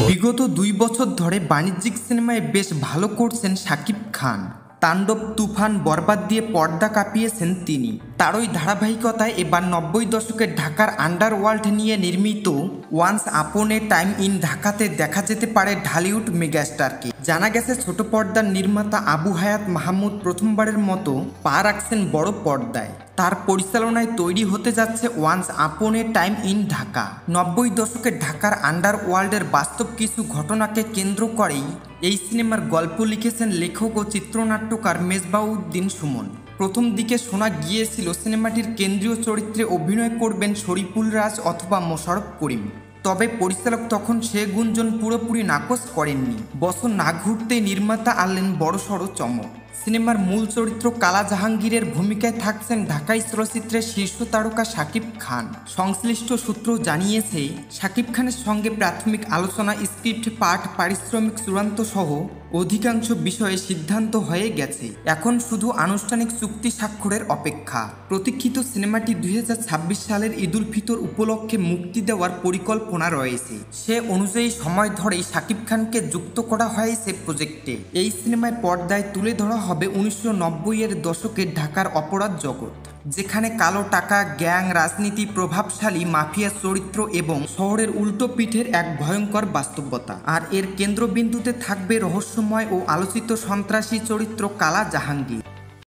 বিগত ২ বছর ধরে বাণিজ্যিক সিনেমায় বেশ ভালো করছেন শাকিব খান। তাণ্ডব, তুফান, বরবাদ দিয়ে পর্দা কাঁপিয়েছেন তিনি। তারই ধারাবাহিকতায় এবার ৯০ দশকের ঢাকার আন্ডারওয়ার্ল্ড নিয়ে নির্মিত once upon a time in ঢাকাতে দেখা যেতে পারে ঢালিউড মেগাস্টারকে। জানা গেছে ছোট পর্দার নির্মাতা আবু হায়াত মাহমুদ প্রথমবারের মতো পা রাখছেন বড় পর্দায়। তার পরিচালনায় তৈরি হতে যাচ্ছে once upon a time in Dhaka. ৯০ দশকের ঢাকার আন্ডারওয়ার্ল্ডের বাস্তব কিছু ঘটনাকে কেন্দ্র করেই এই সিনেমার গল্প লিখেছেন লেখক ও চিত্রনাট্যকার মেজবাউদ্দিন সুমন। প্রথম দিকে শোনা গিয়েছিল সিনেমাটির কেন্দ্রীয় চরিত্রে অভিনয় করবেন শরীফুল রাজ অথবা মোশাররফ করিম। তবে পরিচালক তখন সে গুঞ্জন পুরোপুরি নাকচ করেননি। বছর না ঘুরতেই নির্মাতা আনলেন বড়সড় চমক। সিনেমার মূল চরিত্র কালা জাহাঙ্গীরের ভূমিকায় থাকছেন ঢাকাই চলচ্চিত্রের শীর্ষ তারকা শাকিব খান। সংশ্লিষ্ট সূত্র জানিয়েছে, শাকিব খানের সঙ্গে প্রাথমিক আলোচনা, স্ক্রিপ্ট পাঠ, পারিশ্রমিক চূড়ান্ত সহ অধিকাংশ বিষয়ে সিদ্ধান্ত হয়ে গেছে। এখন শুধু আনুষ্ঠানিক চুক্তি স্বাক্ষরের অপেক্ষা। প্রতীক্ষিত সিনেমাটি ২০২৬ সালের ঈদুল ফিতর উপলক্ষে মুক্তি দেওয়ার পরিকল্পনা রয়েছে। সে অনুযায়ী সময় ধরেই শাকিব খানকে যুক্ত করা হয়েছে প্রজেক্টে। এই সিনেমায় পর্দায় তুলে ধরা হবে ১৯৯০-এর দশকের ঢাকার অপরাধ জগৎ, যেখানে কালো টাকা, গ্যাং রাজনীতি, প্রভাবশালী মাফিয়া চরিত্র এবং শহরের উল্টো পিঠের এক ভয়ঙ্কর বাস্তবতা। আর এর কেন্দ্রবিন্দুতে থাকবে রহস্যময় ও আলোচিত সন্ত্রাসী চরিত্র কালা জাহাঙ্গীর।